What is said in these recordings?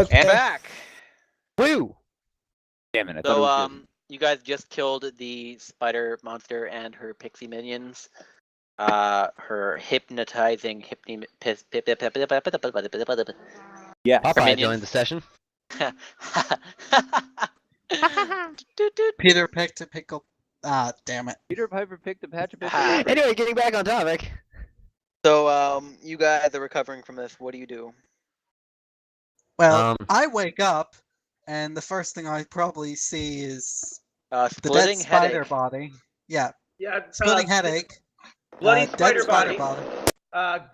Okay. And back. Woo! Damn it! I thought it was So good. you guys just killed the spider monster and her pixie minions. Her hypnotizing Yeah. Popeye minions. joined the session. Peter picked a pickle. Ah, damn it. Peter Piper picked a patch of Ah. Anyway, getting back on topic. So you guys are recovering from this. What do you do? Well, I wake up, and the first thing I probably see is the dead Splitting spider headache. body. Yeah, Yeah. splitting headache. Bloody Dead spider body.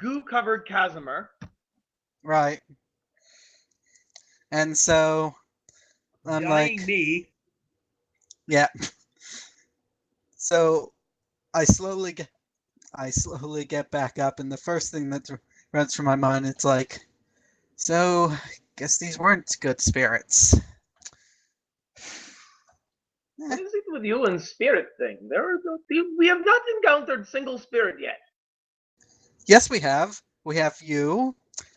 Goo-covered Casimir. Right. And so I'm Dying like, me. yeah. So I slowly get back up, and the first thing that runs through my mind, it's like, so guess these weren't good spirits. What is it with you and spirit thing? We have not encountered single spirit yet. Yes, we have. We have you.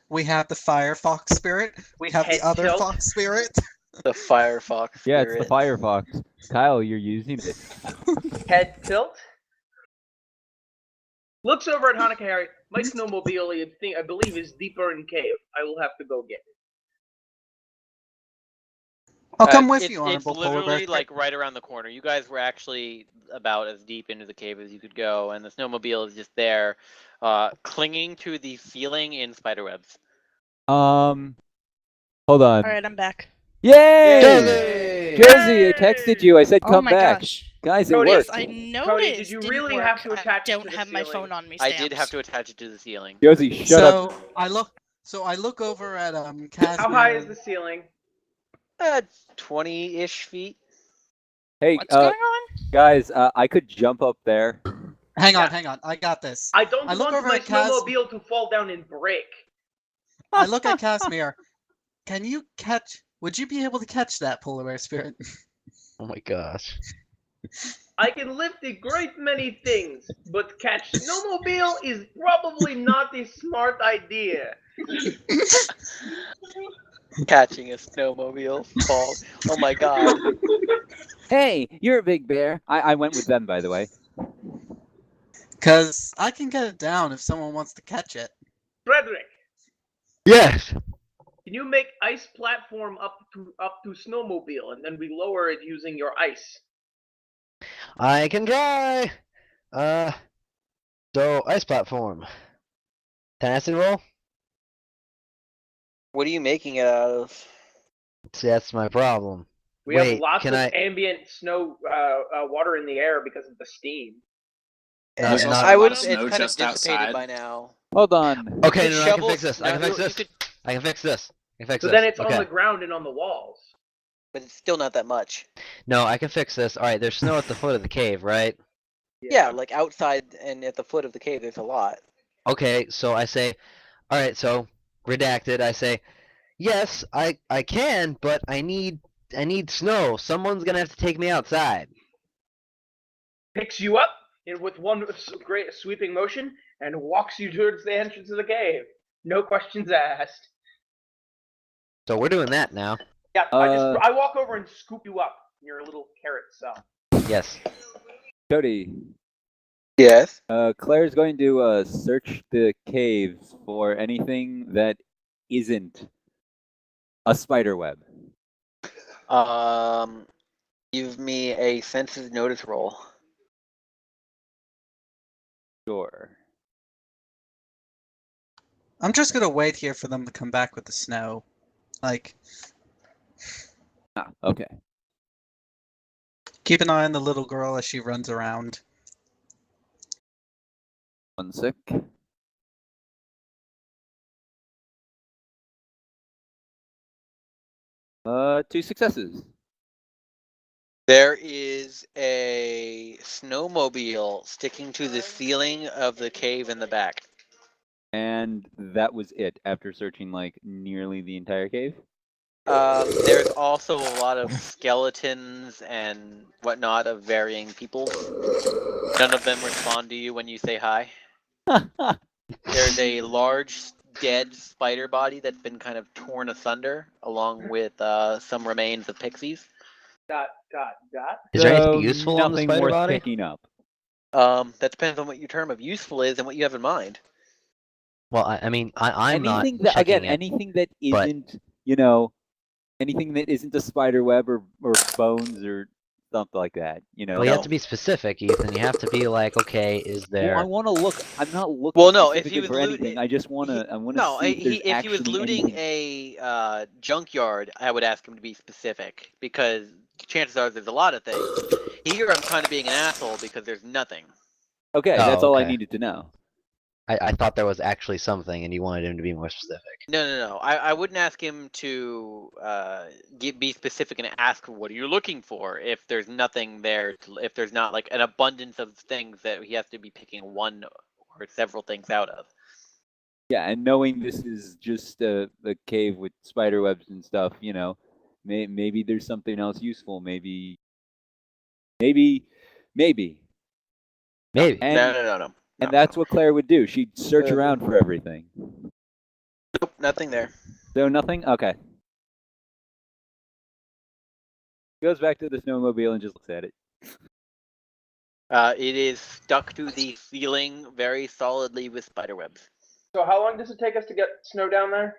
We have the Firefox spirit. We have the Head other tilt. fox spirit. The Firefox. Yeah, spirit. it's the Firefox. Kyle, you're using it. Head tilt. Looks over at Hanakari. My snowmobile, I believe, is deeper in cave. I will have to go get it. I'll come with it's, you, Honorable It's Polar literally Bear. like right around the corner. You guys were actually about as deep into the cave as you could go, and the snowmobile is just there, clinging to the ceiling in spiderwebs. Hold on. Alright, I'm back. Yay! Josie, I texted you. I said Oh come my back. gosh. Guys, it Cody, worked. I noticed. Cody, did you didn't really work. have to attach I it to don't the have my ceiling? phone on me. I Stamps. did have to attach it to the ceiling. Josie, shut up. So I look over at Casimir. How high is the ceiling? 20-ish feet. Hey, What's going on? guys, I could jump up there. Hang on. I got this. I don't I look want over my at Cas- snowmobile to fall down and break. I look at Casimir. Would you be able to catch that polar bear spirit? Oh my gosh. I can lift a great many things, but catch snowmobile is probably not a smart idea. Catching a snowmobile fall. Oh my god. Hey, you're a big bear. I went with them, by the way. Because I can get it down if someone wants to catch it. Frederick, Yes. can you make ice platform up to snowmobile, and then we lower it using your ice? I can try. So ice platform. Tenacity roll. What are you making it out of? See, that's my problem. We have Wait, lots can of I? ambient snow, water in the air because of the steam. There's also I a lot would. of It's snow kind of just dissipated outside. by now. Hold on. Okay, You no, could I can shovel- fix this. I can no, fix you this. could- I can fix this. I can fix So this. then it's okay. on the ground and on the walls. But it's still not that much. No, I can fix this. All right, there's snow at the foot of the cave, right? Yeah, like outside and at the foot of the cave, there's a lot. Okay, so I say, all right, so redacted. I say, yes, I can, but I need snow. Someone's gonna have to take me outside. Picks you up with one great sweeping motion and walks you towards the entrance of the cave. No questions asked. So we're doing that now. Yeah, I walk over and scoop you up in your little carrot cell. Yes. Cody, Yes. Claire's going to search the caves for anything that isn't a spider web. Give me a senses notice roll. Sure. I'm just gonna wait here for them to come back with the snow. Like, Okay. keep an eye on the little girl as she runs around. 1 sec. Two successes. There is a snowmobile sticking to the ceiling of the cave in the back. And that was it after searching like nearly the entire cave. There's also a lot of skeletons and whatnot of varying peoples. None of them respond to you when you say hi. There's a large dead spider body that's been kind of torn asunder, along with some remains of pixies. Dot dot dot. Is there So anything useful on the nothing spider worth body? picking up. That depends on what your term of useful is and what you have in mind. Well, I mean, I'm not Anything that checking again, it. anything that but- isn't, anything that isn't a spider web or bones or something like that. Well, you have to be specific, Ethan. You have to be like, okay, is there? Well, I want to look. I'm not looking Well, no, if he specifically was for anything. I just want to. I want to No, see if there's if he was actually looting anything. a junkyard, I would ask him to be specific because chances are there's a lot of things. Here, I'm kind of being an asshole because there's nothing. Okay, Oh, that's all I okay. needed to know. I thought there was actually something, and you wanted him to be more specific. No. I wouldn't ask him to be specific and ask what are you looking for if there's nothing there. If there's not like an abundance of things that he has to be picking one or several things out of. Yeah, and knowing this is just a cave with spider webs and stuff, maybe there's something else useful. Maybe. Maybe. And, No. And that's what Claire would do. She'd search around for everything. Nope, nothing there. So nothing? Okay. Goes back to the snowmobile and just looks at it. It is stuck to the ceiling very solidly with spider webs. So how long does it take us to get snow down there?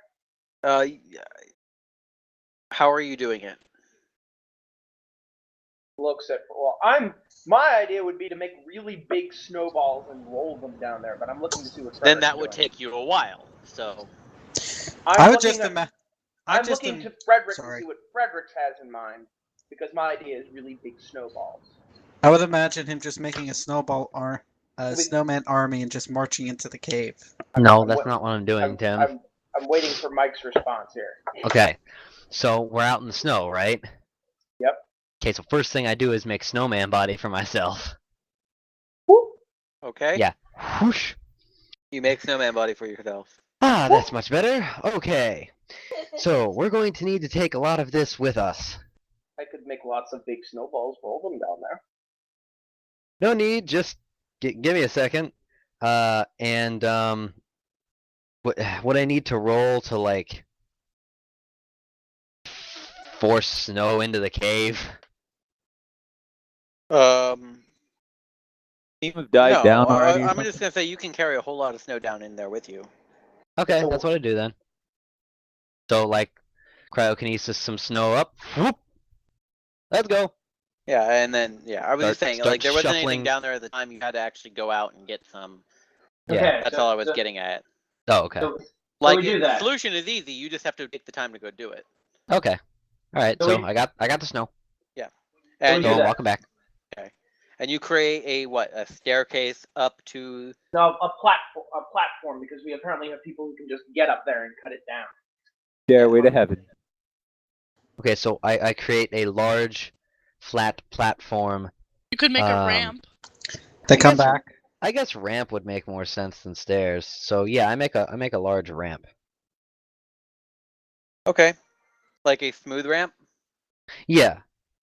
How are you doing it? Looks at my idea would be to make really big snowballs and roll them down there, but I'm looking to see what. Then that would take you a while. So I would just imagine. I'm looking to Frederick to sorry. see what Frederick has in mind, because my idea is really big snowballs. I would imagine him just making a snowman army and just marching into the cave. No, that's not what I'm doing, Tim. I'm waiting for Mike's response here. Okay, so we're out in the snow, right? Yep. Okay, so first thing I do is make snowman body for myself. Whoop. okay. Yeah. Whoosh. You make snowman body for yourself. Ah, that's much better. Okay. So we're going to need to take a lot of this with us. I could make lots of big snowballs, roll them down there. No need, just give me a second. What I need to roll to like force snow into the cave? Team have died down already. I'm just gonna say you can carry a whole lot of snow down in there with you. Okay, that's what I do then. So like cryokinesis some snow up. Whoop. Let's go. Yeah, and then I was just saying like there wasn't shuffling. anything down there at the time. You had to actually go out and get some. Yeah. Okay, That's all I was getting at. Oh, okay. Like we do the that. solution is easy. You just have to take the time to go do it. Okay. All right. So So we- I got the snow. And do So that. welcome back. and you create a staircase up to. No, a platform, because we apparently have people who can just get up there and cut it down. Stairway to heaven. Okay, so I create a large, flat platform. You could make a ramp. They I come guess- back. I guess ramp would make more sense than stairs. So yeah, I make a large ramp. Okay. Like a smooth ramp. Yeah.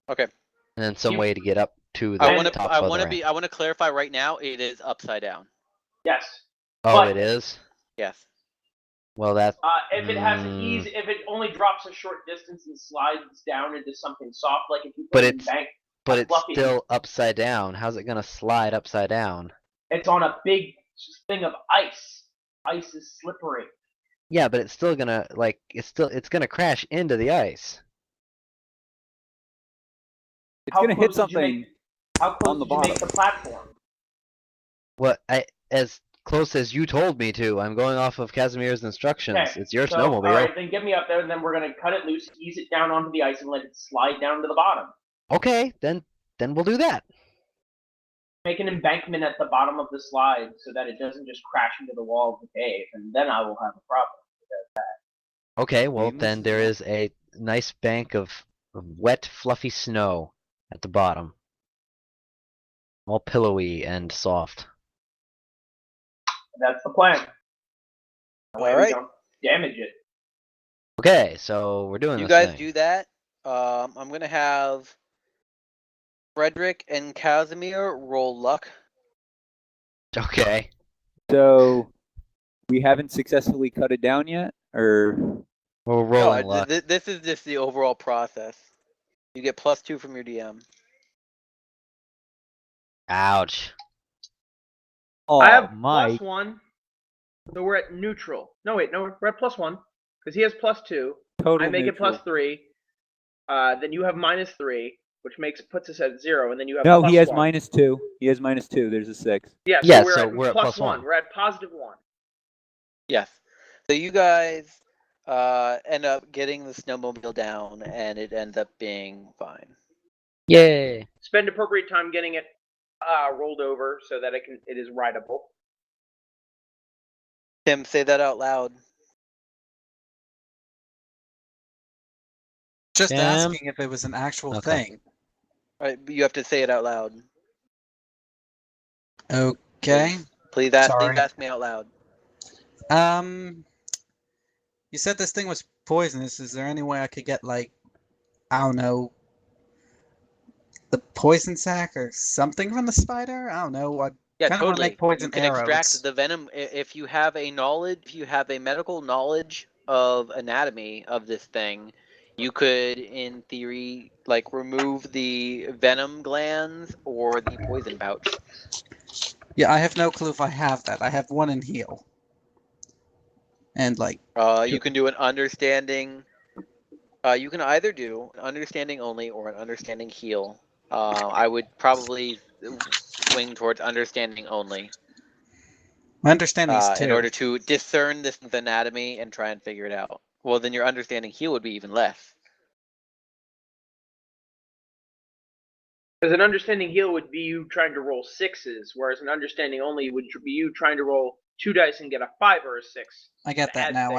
Okay. And then some You- way to get up to the I want to. top I of the want to ramp. I want to clarify right now. It is upside down. Yes. Oh, but- it is. Yes. Well, that's If it has if it only drops a short distance and slides down into something soft, like if you But put it in it's- bank, but it's fluffy. still upside down. How's it gonna slide upside down? it's on a big thing of ice. Ice is slippery. Yeah, but it's still gonna it's gonna crash into the ice. It's How gonna hit close did you something. How close on the did you make bottom. the platform? What as close as you told me to. I'm going off of Casimir's instructions. Okay, It's your So, snowmobile. alright, then get me up there, and then we're gonna cut it loose, ease it down onto the ice, and let it slide down to the bottom. Okay, then we'll do that. Make an embankment at the bottom of the slide so that it doesn't just crash into the wall of the cave, and then I will have a problem. Okay, well Famous then there snow. is a nice bank of wet, fluffy snow at the bottom. All pillowy and soft. That's the plan. That way Alright. we don't damage it. Okay, so we're doing You this guys thing. do that. I'm gonna have Frederick and Casimir roll luck. Okay. So We haven't successfully cut it down yet, or We're No, rolling luck. this is just the overall process. You get +2 from your DM. Ouch. oh I have my! +1, so we're at neutral. No, wait, no, we're at +1 because he has +2. Total I make neutral. it +3. Then you have -3, which puts us at 0, and then you have No, he has +1. -2. He has -2. There's a 6. Yeah, so Yeah, we're so at we're at +1. +1. We're at +1. Yes. So you guys end up getting the snowmobile down, and it ends up being fine. Yay. Spend appropriate time getting it rolled over so that it is rideable. Tim, say that out loud. Just Tim? asking if it was an actual Okay. thing. Right, you have to say it out loud. Okay. Please Sorry. ask me out loud. You said this thing was poisonous. Is there any way I could get, like, I don't know, the poison sac or something from the spider? I don't know. I Yeah, kind of want to totally. make poison You can arrows. extract the venom if you have a medical knowledge of anatomy of this thing. You could, in theory, like remove the venom glands or the poison pouch. Yeah, I have no clue if I have that. I have one in heal. And, like, You can do an understanding. You can either do an understanding only or an understanding heal. I would probably swing towards understanding only. my understanding is 2. In order to discern this anatomy and try and figure it out. Well, then your understanding heal would be even less. Because an understanding heal would be you trying to roll 6s, whereas an understanding only would be you trying to roll 2 dice and get a 5 or a 6. I get that now.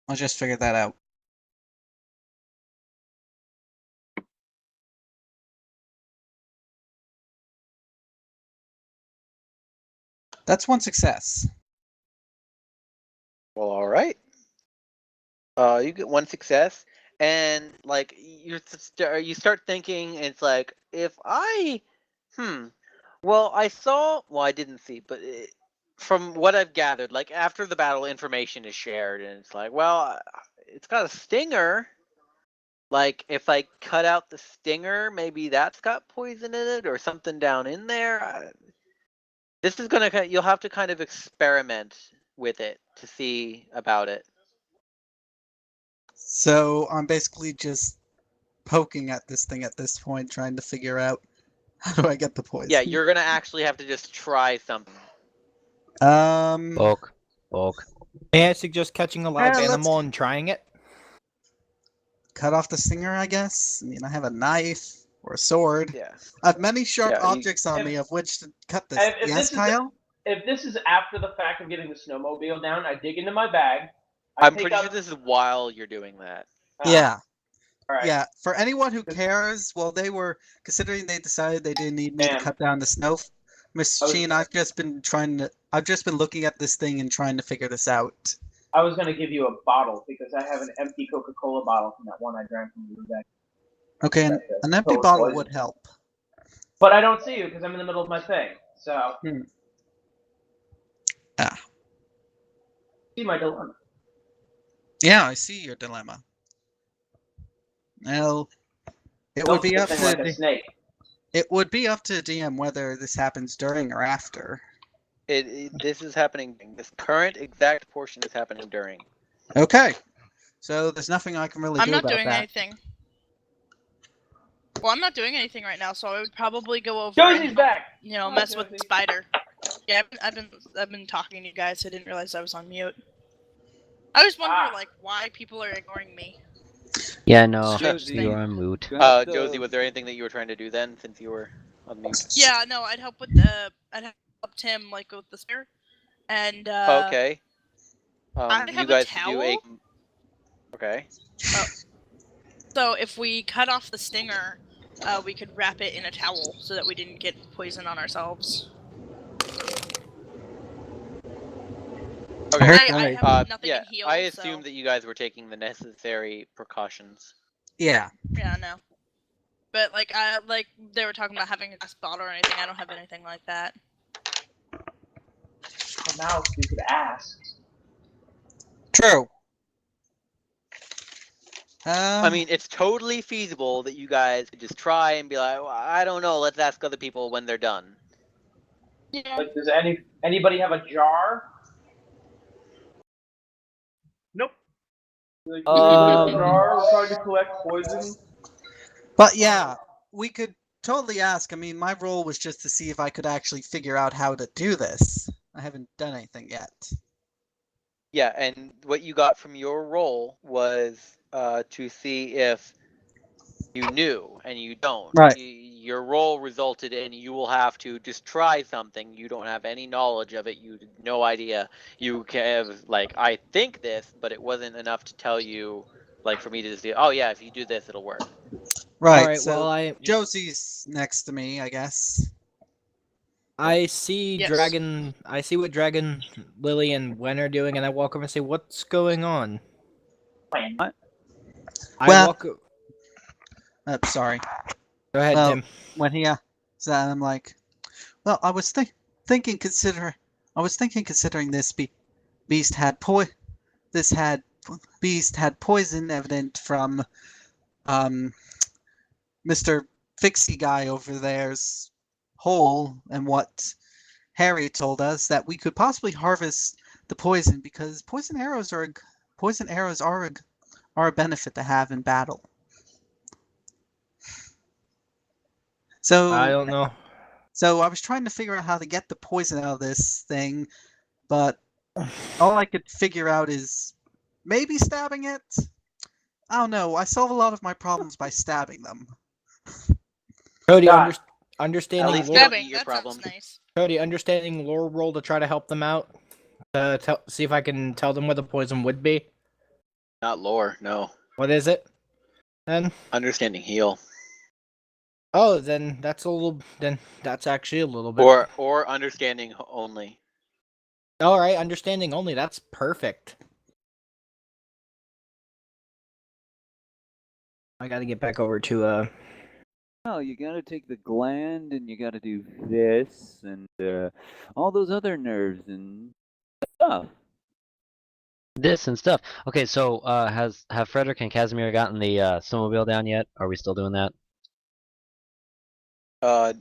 I'll just figure that out. That's one success. Well, all right. You get one success, and like you start thinking, it's like if I, well, I didn't see, but from what I've gathered, like after the battle, information is shared, and it's like, well, it's got a stinger. Like if I cut out the stinger, maybe that's got poison in it or something down in there. This is you'll have to kind of experiment with it to see about it. So I'm basically just poking at this thing at this point, trying to figure out how do I get the poison. Yeah, you're gonna actually have to just try something. Poke. May I suggest catching a live let's- animal and trying it? Cut off the stinger, I guess. I mean, I have a knife or a sword. Yeah. I have many sharp Yeah, objects on me of which to cut this. If Yes, this is Kyle? If this is after the fact of getting the snowmobile down, I dig into my bag. I'm pretty sure this is while you're doing that. Yeah. All right. Yeah. For anyone who cares, well, they were considering they decided they didn't need me to Man. cut down the snow. Miss Sheen, I've just been looking at this thing and trying to figure this out. I was gonna give you a bottle because I have an empty Coca-Cola bottle from that one I drank from the bag. Okay, an empty Total bottle poison. would help. But I don't see you because I'm in the middle of my thing. So. See my dilemma. Yeah, I see your dilemma. Well, it would be up to like a snake. it would be up to DM whether this happens during or after. This is happening. This current exact portion is happening during. Okay, so there's nothing I can really I'm do not about doing that. anything. Well, I'm not doing anything right now, so I would probably go over Josie's and, back. mess with Josie. Spider. Yeah, I've been talking to you guys. I didn't realize I was on mute. I was wondering why people are ignoring me. Yeah, no. Josie. You're on mute. Josie, was there anything that you were trying to do then, since you were on mute? Yeah, no, I'd help with I'd help Tim with the spear, and Okay. I you have guys a do a. towel. Okay. So if we cut off the stinger, we could wrap it in a towel so that we didn't get poison on ourselves. Okay. I have nothing yeah, in heal. I assumed that you guys were taking the necessary precautions. Yeah. Yeah, no. But they were talking about having a glass bottle or anything. I don't have anything like that. of mouth, we could ask. True. I mean, it's totally feasible that you guys could just try and be like, well, I don't know, let's ask other people when they're done. Yeah. Like, does anybody have a jar? Nope. Like, do we have a jar? We're trying to collect poison. but yeah, we could totally ask. I mean, my role was just to see if I could actually figure out how to do this. I haven't done anything yet. Yeah, and what you got from your role was to see if you knew, and you don't. Right. Your role resulted in you will have to just try something. You don't have any knowledge of it. You had no idea. You have, like, I think this, but it wasn't enough to tell you, like, for me to just say, oh yeah, if you do this, it'll work. Right. Alright, so well, Josie's next to me, I guess. I see Yes. I see what Dragon, Lily, and Wen are doing, and I walk over and say, "What's going on?" What? I Well- walk. Sorry. Go ahead, well- Tim. When he said, I'm like, well, I was thinking considering this beast had beast had poison evident from Mr. Fixie guy over there's hole, and what Harry told us that we could possibly harvest the poison because poison arrows are a benefit to have in battle. So I don't know. So I was trying to figure out how to get the poison out of this thing, but all I could figure out is maybe stabbing it. I don't know. I solve a lot of my problems by stabbing them. Cody, God. understanding At least lore, you don't Stabbing, eat your that problem. sounds nice. Cody, understanding lore roll to try to help them out. See if I can tell them where the poison would be. Not lore, no. What is it? Then Understanding heal. oh, then that's actually a little bit. Or understanding only. All right, understanding only. That's perfect. I got to get back over to No, you gotta take the gland and you gotta do this and all those other nerves and stuff. This and stuff. Okay, so have Frederick and Casimir gotten the snowmobile down yet? Are we still doing that? Yeah,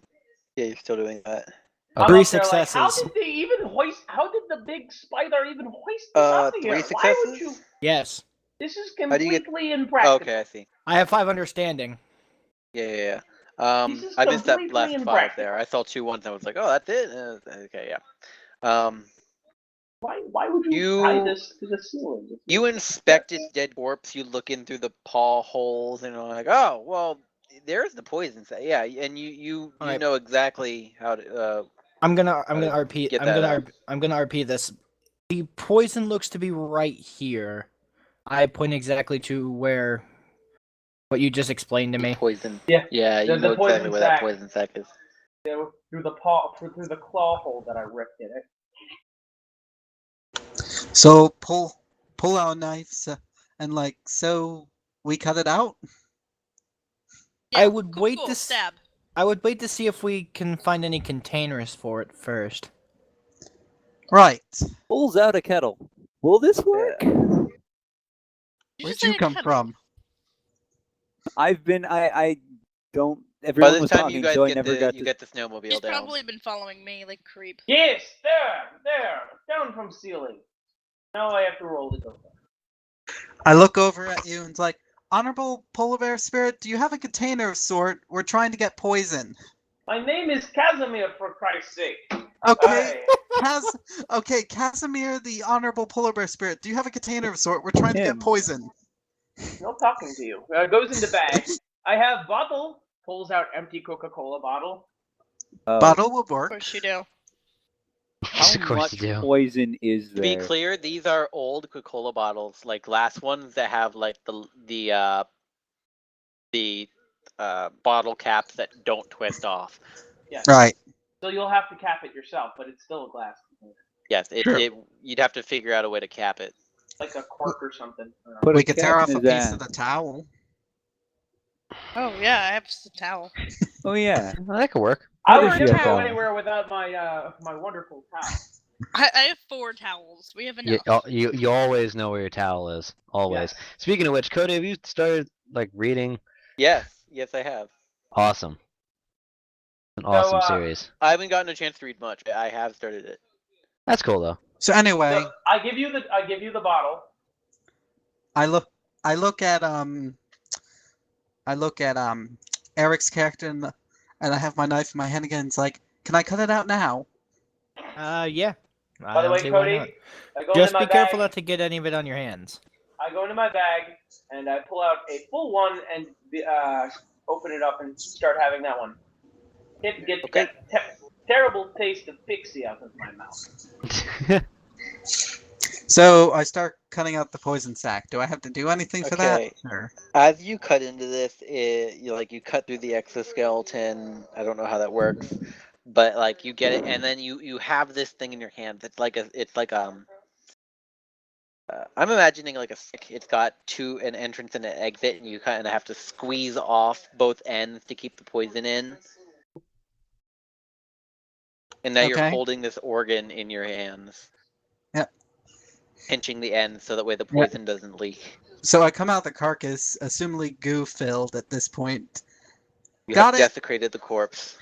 you're still doing that. I'm Three up there like, how successes. did they even hoist? How did the big spider even hoist this up here? 3 Why would successes? you? Yes, This is How do you get- completely impractical. Okay, I see. I have 5 understanding. Yeah. This is I missed that completely last 5 impractical. there. I saw 2 once. I was like, oh, that's it. Okay, yeah. Why would you You- tie this to the ceiling? You inspect its dead corpse. You look in through the paw holes, and you're like, oh, well, there's the poison. Yeah, and you Alright. know exactly how to. I'm gonna repeat. get I'm that gonna out. I'm gonna repeat this. The poison looks to be right here. I point exactly to where what you just explained to me. Poison. Yeah, Yeah, you the know poison exactly where sac. that poison sac is. Through the claw hole that I ripped in it. So pull out knives and so we cut it out. I would cool, wait cool. to Stab. I would wait to see if we can find any containers for it first. Right. Pulls out a kettle. Will this work? You Where'd just say you a come kettle. from? I don't. By Everyone the was time talking, you guys so I get never the got you to. get the snowmobile He's down. probably been following me like a creep. Yes, there, down from ceiling. Now I have to roll to go down. I look over at you and it's like, Honorable Polar Bear Spirit, do you have a container of sort? We're trying to get poison. My name is Casimir, for Christ's sake. Okay. Aye. Okay, Casimir, the Honorable Polar Bear Spirit, do you have a container of sort? We're trying to Him. get poison. No talking to you. Goes in the bag. I have bottle. Pulls out empty Coca-Cola bottle. Bottle will Of work. course you do. How Of course much you do. poison is To be there? clear, these are old Coca-Cola bottles, like glass ones that have like the bottle caps that don't twist off. Yes. Right. So you'll have to cap it yourself, but it's still a glass container. Yes, Sure. you'd have to figure out a way to cap it. Like a cork or something. I don't know. Put We a could cap tear in off a his piece ass. of the towel. Oh yeah, I have just a towel. Oh yeah. Well, that could work. I What would if never you go have- anywhere without my my wonderful towel. I have 4 towels. We have enough. You always know where your towel is. Always. Yes. Speaking of which, Cody, have you started like reading? Yes, I have. Awesome. An awesome So, series. I haven't gotten a chance to read much. I have started it. That's cool though. So anyway, So I give you the bottle. I look at Eric's character and I have my knife in my hand again. It's like, can I cut it out now? Yeah. I By the don't way, see why Cody, not. I go Just into my be careful bag. not to get any of it on your hands. I go into my bag and I pull out a full one and open it up and start having that one. Get Okay. that terrible taste of pixie out of my mouth. So I start cutting out the poison sac. Do I have to do anything for that? Okay. Or... As you cut into this, you cut through the exoskeleton. I don't know how that works, but like you get it, and then you have this thing in your hand. I'm imagining like a stick. It's got an entrance and an exit, and you kind of have to squeeze off both ends to keep the poison in. And now you're Okay. holding this organ in your hands. Yep. Pinching the end so that way the poison doesn't leak. So I come out the carcass, assumably goo-filled at this point. You Got have it. desecrated the corpse.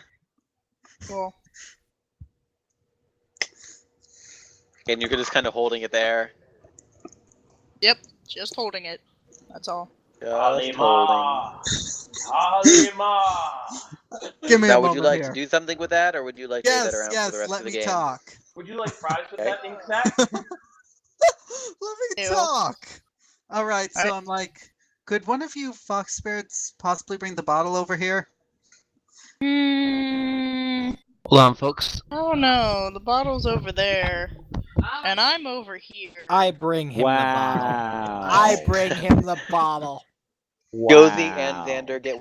Cool. And you're just kind of holding it there. Yep, just holding it. That's all. Just holding. Alima! Alima! Give me Now, a would moment you like here. to do something with that, or would you like to leave that around for the rest let of the me game? talk. Would you like fries with Okay. that ink snack? Let me Ew. talk. All right, so Alright. I'm like, could one of you fox spirits possibly bring the bottle over here? Hold on, folks. Oh no, the bottle's over there. And I'm over here. I bring him the bottle. Wow. I bring him the bottle. Wow. Josie and Xander get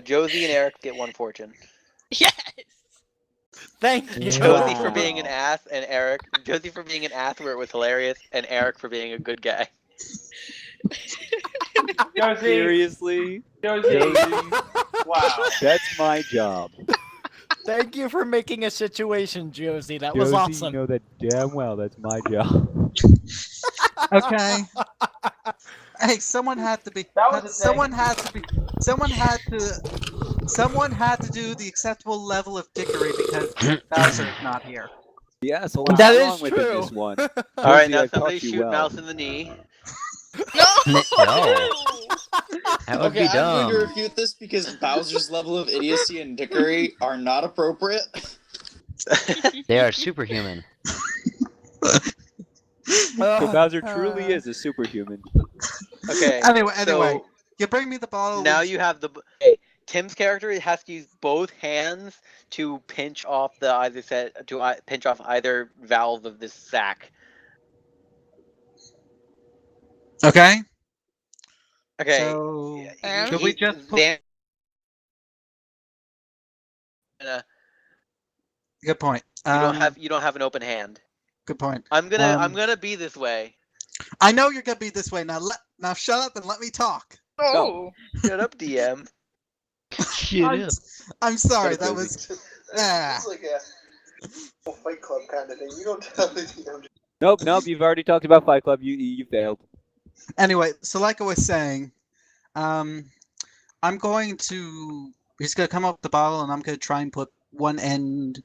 Josie and Eric get 1 fortune. Yes! Thank you. Josie for Wow. being an ass, and Josie for being an ass where it was hilarious, and Eric for being a good guy. Josie, Seriously? Josie, Josie? wow. That's my job. Thank you for making a situation, Josie. That was Josie, awesome. you know that damn well. That's my job. Okay. Hey, someone had to be. That was a Someone had to be. Someone had to do the acceptable level of dickery because Bowser is not here. Yeah, so what's That wrong is with true. this one? Alright, Josie, now I've taught somebody you shoot well. Mouse in the knee. No! No. That would Okay, be I'm going to dumb. refute this because Bowser's level of idiocy and dickery are not appropriate. They are superhuman. So Bowser truly is a superhuman. Okay. Anyway, so you bring me the bottle. now you have the. Okay, Tim's character has to use both hands to pinch off pinch off either valve of this sack. Okay. Okay. So And? could we just put... Good point. You don't have an open hand. Good point. I'm gonna be this way. I know you're gonna be this way. Now shut up and let me talk. Oh! Shut up, DM. I'm sorry. That was. It's like a Fight Club kind of thing. You don't tell the DM. Nope. You've already talked about Fight Club. You failed. Anyway, so like I was saying, I'm going to. He's gonna come up with the bottle, and I'm gonna try and put one end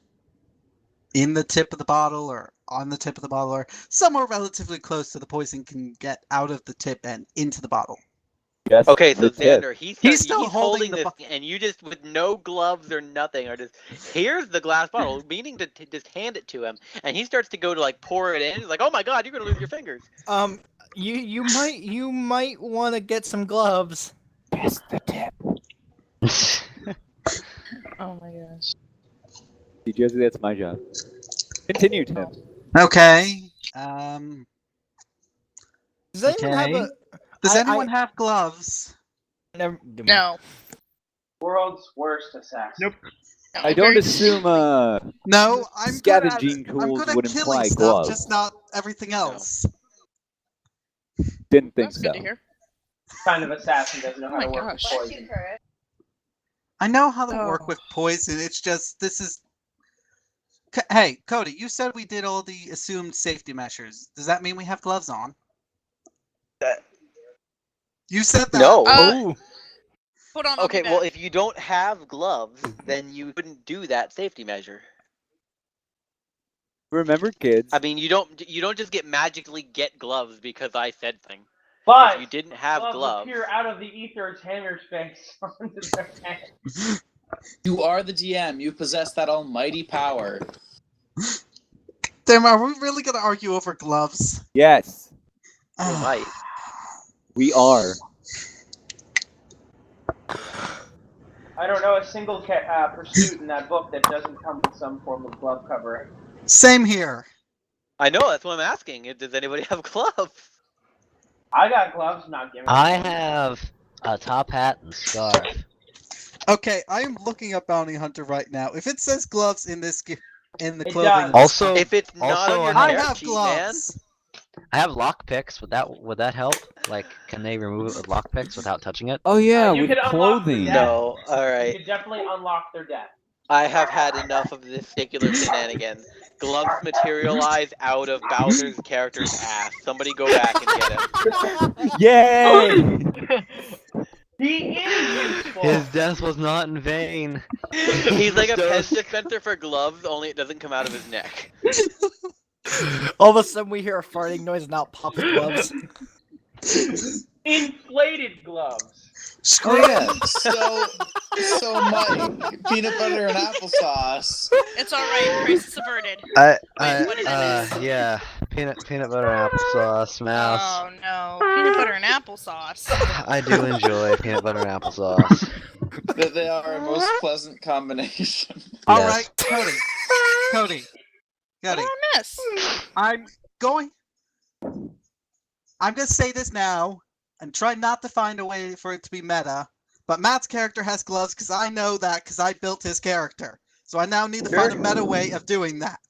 in the tip of the bottle, or on the tip of the bottle, or somewhere relatively close so the poison can get out of the tip and into the bottle. Yes. Okay, so the tip. Xander, he's still holding the this, and you just with no gloves or nothing, are just here's the glass bottle, meaning to just hand it to him, and he starts to go to like pour it in. He's like, "Oh my god, you're gonna lose your fingers." You might want to get some gloves. Just the tip. Oh my gosh. See, Josie, that's my job. Continue, Tim. Okay. Does anyone have Okay. a? Does I- anyone have gloves? Never, No. World's worst assassin. Nope. No, I don't very- assume No, I'm good at scavenging I'm tools good would at killing imply stuff, gloves. just not everything else. Didn't think That's so. good to hear. Kind of assassin doesn't know Oh how my to work gosh. with poison. I know how to work Oh. with poison. It's just this is Hey, Cody, you said we did all the assumed safety measures. Does that mean we have gloves on? You said that. No. Oh, Hold on. I'll Okay, be well, back. if you don't have gloves, then you couldn't do that safety measure. Remember, kids. I mean, you don't just magically get gloves because I said thing. But If you didn't have gloves, appear out of the ether's hammer space onto their hands. You are the DM. You possess that almighty power. Damn, are we really gonna argue over gloves? Yes, you might. we are. I don't know a single pursuit in that book that doesn't come with some form of glove covering. Same here. I know, that's what I'm asking. Does anybody have gloves? I got gloves, not giving. I have a top hat and scarf. Okay, I am looking up Bounty Hunter right now. If it says gloves in this in the It clothing, does. Also, If it's not also, on your I character have sheet, gloves. I have lockpicks. Would that help? Like, can they remove it with lockpicks without touching it? Oh yeah, You with could unlock clothing. the man. No, You alright. could definitely unlock their death. I have had enough of this particular shenanigans. Gloves materialize out of Bowser's character's ass. Somebody go back and get him. Yay! He is useful. His death was not in vain. He's like a pen Just- dispenser for gloves, only it doesn't come out of his neck. all of a sudden we hear a farting noise and out pops gloves. Inflated gloves. Oh yeah. So Mike, peanut butter and applesauce. It's all right. Crisis averted. What did I miss? Yeah, peanut butter and applesauce, mouse. Oh no, peanut butter and applesauce. I do enjoy peanut butter and applesauce. That they are a most pleasant combination. All Yes. right, Cody. What did I miss? I'm gonna say this now and try not to find a way for it to be meta. But Matt's character has gloves because I know that because I built his character. So I now need to find a meta way of doing that.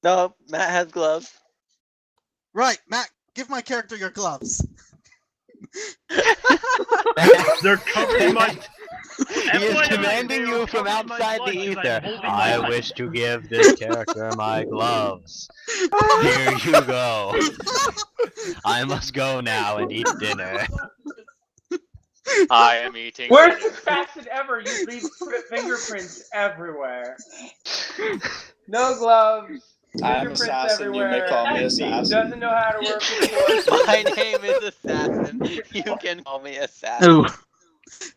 No, Matt has gloves. Right, Matt, give my character your gloves. They're covered in my. He is commanding you from outside the ether. I wish to give this character my gloves. Here you go. I must go now and eat dinner. I am eating. Worst facet ever. You leave fingerprints everywhere. No gloves. I'm Fingerprints assassin, you may everywhere. call me That assassin. Doesn't know how to work with force. My name is Assassin. You can call me Assassin.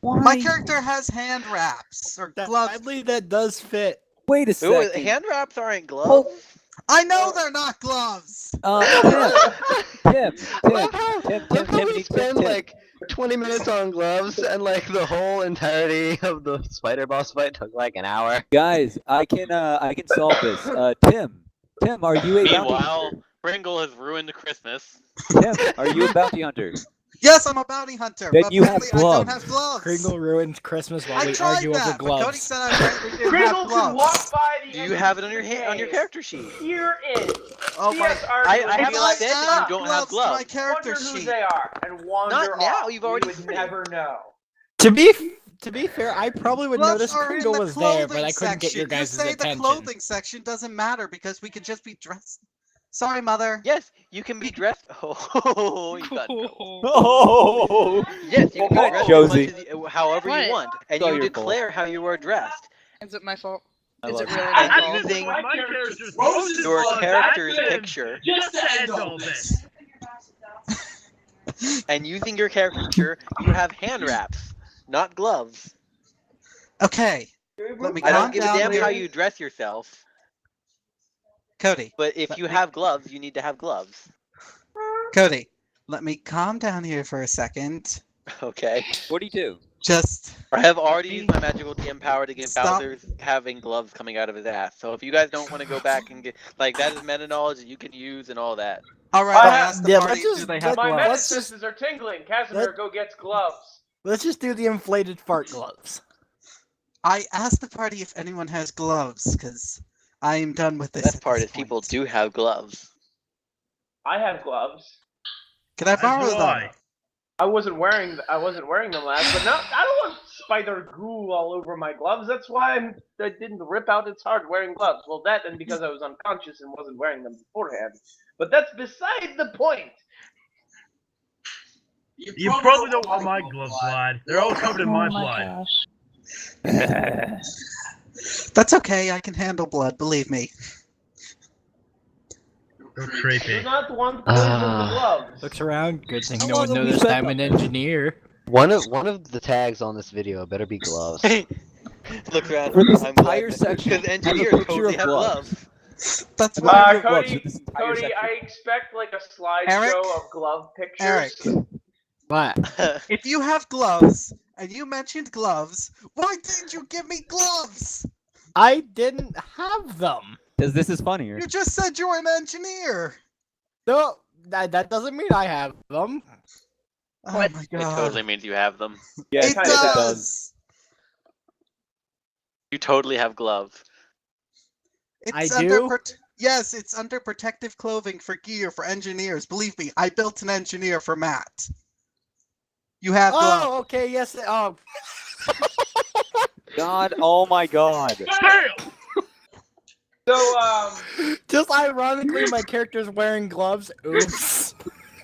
My character has hand wraps or gloves. Sadly, that does fit. Wait a Ooh, second. hand wraps aren't gloves. I know they're not gloves. Tim, Look how we spend like 20 minutes on gloves and like the whole entirety of the spider boss fight took like an hour. guys, I can solve this. Tim, are you a bounty Meanwhile, hunter? Pringle has ruined Christmas. Tim, are you a bounty hunter? Yes, I'm a bounty hunter. Then but you have apparently I don't gloves. have gloves. Kringle ruined Christmas while I we tried argue that, over but Cody gloves. said I apparently didn't Kringle have can gloves. walk by the. Do you have it on your on your character sheet? Here is. Oh my! I If feel I like that add you don't have gloves to my gloves. character Wonder who sheet. they are and wander Not now, off. you've already We would seen. never know. To be fair, I probably would Gloves notice are in Kringle the was there, but clothing I couldn't get your section. guys' You say attention. the clothing section doesn't matter because we could just be dressed. Sorry, mother. Yes, you can be dressed. Oh, you got no. Oh, Yes, you can be Well, dressed Josie. as much as however What? you want, and It's all you your declare how you are dressed. Is it my fault? I Is love it you. really my And fault? using My character's your gloves, character's that's him. picture, Just to end all this. and using your character, you have hand wraps, not gloves. Okay, let me I don't calm give a down damn here. how you dress yourself, Cody, but if you have gloves, you need to have gloves. Cody, let me calm down here for a second. Okay. 42. Just I have already used my magical DM power to get Stop. Bowser's having gloves coming out of his ass. So if you guys don't want to go back and get like that is meta knowledge that you can use and all that. all right. I I have- asked the Yeah, party, let's just- do they have My gloves? Let's just- senses are tingling. Casimir, go get gloves. Let's just do the inflated fart gloves. I asked the party if anyone has gloves because I am done with this. Best at part this is people point. do have gloves. I have gloves. Can I As borrow do them? I. I wasn't wearing them last, but no, I don't want spider goo all over my gloves. That's why I didn't rip out its heart wearing gloves. Well, that and because I was unconscious and wasn't wearing them beforehand. But that's beside the point. You probably don't want my gloves, lad. They're all covered in my blood. That's okay. I can handle blood. Believe me. So creepy. Do not want poisoned gloves. Looks around. Good thing How no long one have we noticed spent I'm on an this? engineer. One of the tags on this video better be gloves. Look around. For this I'm entire glad section, because have a engineers picture totally of have gloves. gloves. That's Have a why. picture of gloves for Cody, this entire Cody, section. I expect like a slideshow Eric? of glove pictures. Eric, What? if you have gloves and you mentioned gloves, why didn't you give me gloves? I didn't have them. Because this is funnier. You just said you were an engineer. No, that doesn't mean I have them. Oh What? my It god. totally means you have them. Yeah, It kinda does. You totally have gloves. It's I under do? yes, it's under protective clothing for gear for engineers. Believe me, I built an engineer for Matt. You have gloves. Oh, okay, yes. Oh, God, oh my God. Damn! So just ironically, my character's wearing gloves. Oops.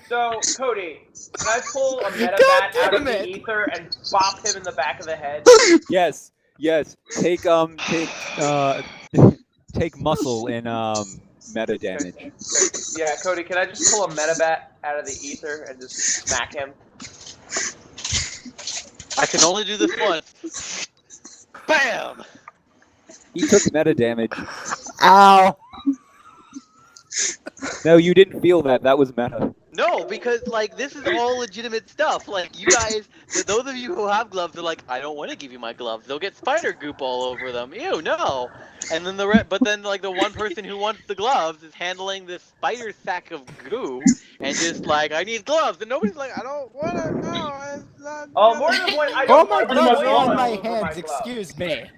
so Cody, can I pull a metabat God out of damn the it. ether and bop him in the back of the head? Yes, yes. Take take muscle and meta damage. Yeah, Cody, can I just pull a metabat out of the ether and just smack him? I can only do this once. Bam! He took meta damage. Ow. No, you didn't feel that. That was meta. No, because like this is all legitimate stuff. Like you guys, those of you who have gloves are like, I don't want to give you my gloves. They'll get spider goop all over them. Ew, no. And then but then like the one person who wants the gloves is handling this spider sack of goo and just like, I need gloves, and nobody's like, I don't want to. No, it's not. Oh, more to the point, I Oh, don't my want gloves poison are on all my over hands. my glove. Excuse me.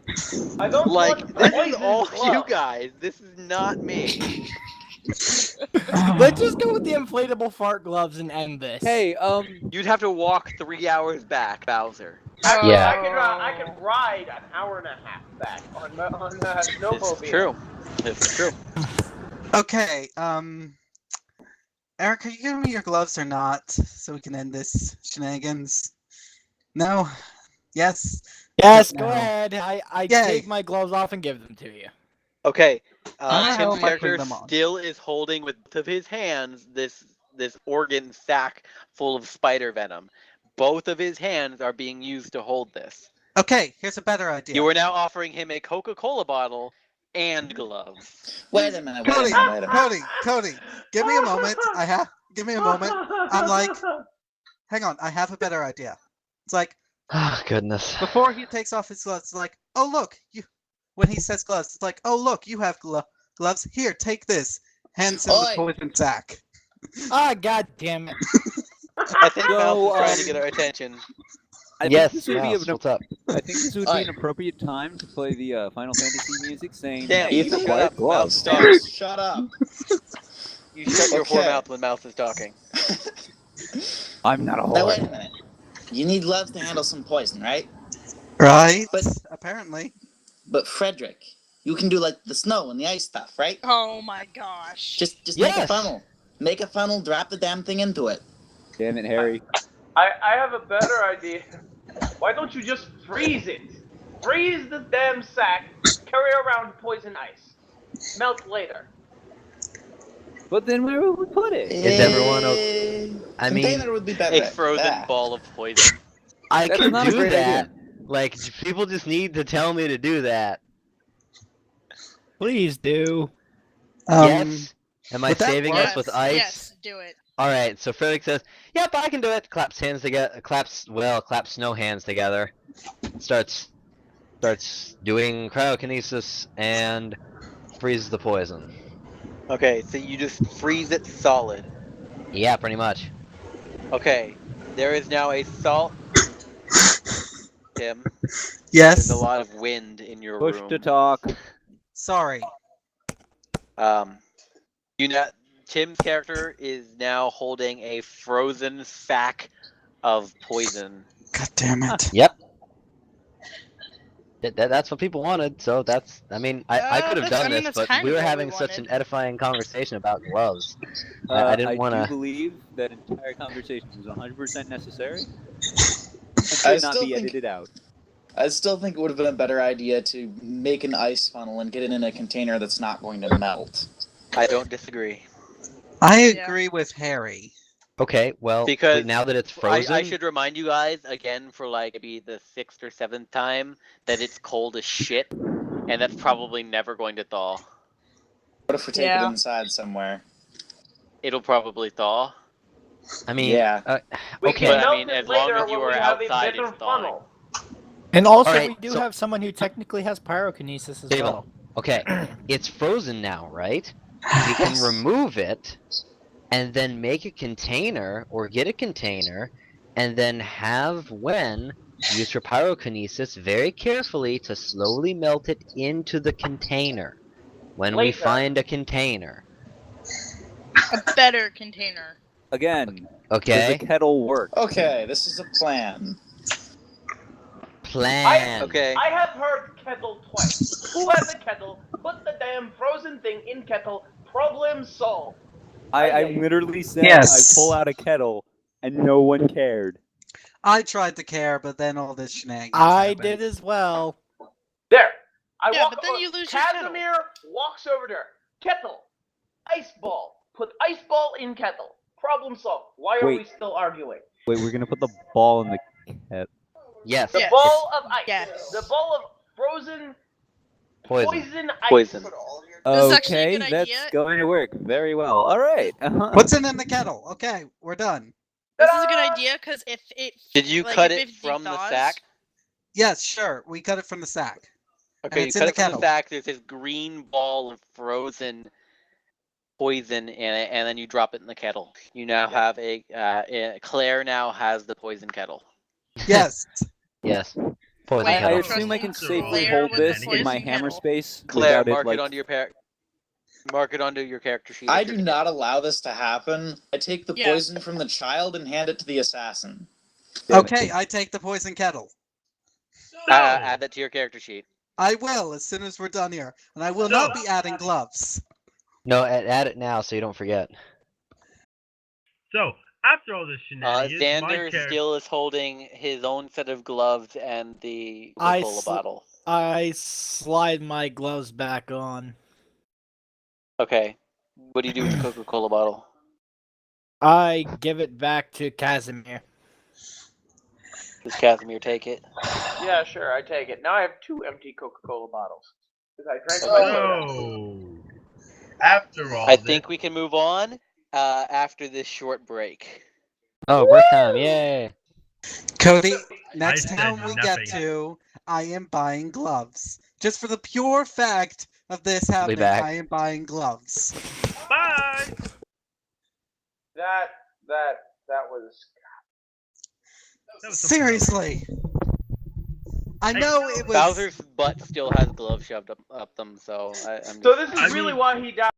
I don't Like want this is poisoned all you gloves. guys. This is not me. Let's just go with the inflatable fart gloves and end this. Hey, You'd have to walk 3 hours back, Bowser. Actually, Yeah. I can ride an hour and a half back on snowmobile. It's true. It's true. Okay, Eric, are you giving me your gloves or not? So we can end this shenanigans. No? Yes? Yes, No. go ahead. I Yay. take my gloves off and give them to you. Okay. How the hell Tim's am I putting character them on? still is holding with both of his hands this organ sack full of spider venom. Both of his hands are being used to hold this. Okay, here's a better idea. You are now offering him a Coca-Cola bottle and gloves. Wait a minute. Cody, give me a moment. Give me a moment. I'm like, hang on, I have a better idea. It's like, Oh, goodness. before he takes off his gloves, it's like, oh look, when he says gloves, it's like, oh look, you have gloves. Here, take this. Hands him the Oi. poison sack. Ah, god damn it. I think So, Mouse is trying to get our attention. I Yes, think this would Mouse, be what's up? I think this would be Alright. an appropriate time to play the Final Fantasy music, saying, Damn, "Hey, you you shut quiet up, gloves." Stop. Shut up. You shut your whore Okay. mouth when Mouse is talking. I'm not a Now wait a whore. minute. You need gloves to handle some poison, right? Right? But- Apparently. But Frederick, you can do like the snow and the ice stuff, right? Oh my gosh. Just make a Yes. funnel. Make a funnel, drop the damn thing into it. Damn it, Harry. I have a better idea. Why don't you just freeze it? Freeze the damn sack, carry around poison ice. Melt later. But then where would we put it? Is everyone I mean, Container would be better. A frozen Ah. ball of poison. I That's could not a do great that. idea. Like, people just need to tell me to do that. Please do. Yes? Am I would that saving work? us with ice? Yes, do it. Alright, so Frederick says, yep, I can do it. Claps hands together, claps snow hands together. Starts doing cryokinesis and freezes the poison. Okay, so you just freeze it solid. Yeah, pretty much. Okay, there is now a salt. Tim, Yes. there's a lot of wind in your Push room. to talk. Sorry. Tim's character is now holding a frozen sack of poison. God damn it. Yep. That's what people wanted, so that's. I mean, I could have That's- done I mean, this, that's but kind we of were what we having such an wanted. edifying conversation about gloves. I didn't want I to. do believe that entire conversation was 100% necessary. It I should not still be think- edited out. I still think it would have been a better idea to make an ice funnel and get it in a container that's not going to melt. I don't disagree. I Yeah. agree with Harry. Okay, well, Because now that it's frozen, I should remind you guys again for like maybe the 6th or 7th time that it's cold as shit, and that's probably never going to thaw. What if we take Yeah. it inside somewhere? It'll probably thaw. I mean, Yeah. We okay. can But I melt mean, it as long later as you when are we have a outside, better it's thawing. funnel. And also, Alright, we do so- have someone who technically has pyrokinesis as Dave, well. Okay, it's frozen now, right? We can remove it, and then make a container, or get a container, and then have Wen use her pyrokinesis very carefully to slowly melt it into the container. When we Later. find a container. A better container. Again, Okay? does a kettle work? Okay, this is a plan. Plan. Okay. I have heard kettle twice. Who has a kettle? Put the damn frozen thing in kettle. Problem solved. I literally said Yes. I pull out a kettle, and no one cared. I tried to care, but then all this shenanigans I happened. did as well. There. I Yeah, walk but then over. you lose your Casimir walks over there. Kettle. Ice ball. Put ice ball in kettle. Problem solved. Why are Wait. we still arguing? Wait, we're gonna put the ball in the kettle. Yes. The Yes. ball of ice. Yes. The ball of frozen Poison. ice. Poison. Put all your This is actually a Okay, good that's idea. going to work very well. All right. What's in the kettle? Okay, we're done. This is a good Ta-da! idea because if it. Did you like, cut if it from the thaws- sack? Yes, sure. We cut it from the sack. Okay, you it's in cut the it from kettle. the sack. There's this green ball of frozen poison in it, and then you drop it in the kettle. You now have Claire now has the poison kettle. Yes. Yes. Poison Wait, I kettle. assume I can Trust safely Claire hold with the this in my poison hammer kettle. space Claire, without it mark like. it onto your mark it onto your character sheet. I if do you're- not allow this to happen. I take the Yeah. poison from the child and hand it to the assassin. Okay, I take the poison kettle. add that to your character sheet. I will as soon as we're done here, and I will not be adding gloves. No, add it now so you don't forget. So, after all this shenanigans, my Xander character... still is holding his own set of gloves and the I Coca-Cola sl- bottle. I slide my gloves back on. Okay. What do you do with the Coca-Cola bottle? I give it back to Casimir. Does Casimir take it? Yeah, sure. I take it. Now I have 2 empty Coca-Cola bottles. Because I drank my soda. So, after all I this... think we can move on after this short break. Oh, break time, yay! Cody, next said time we get nothing. to, I am buying gloves. Just for the pure fact of this happening, back. I am buying gloves. Bye! That was. That was something else. Seriously. I know it was. Bowser's butt still has gloves shoved up them, so I'm So this I is really mean- why he died.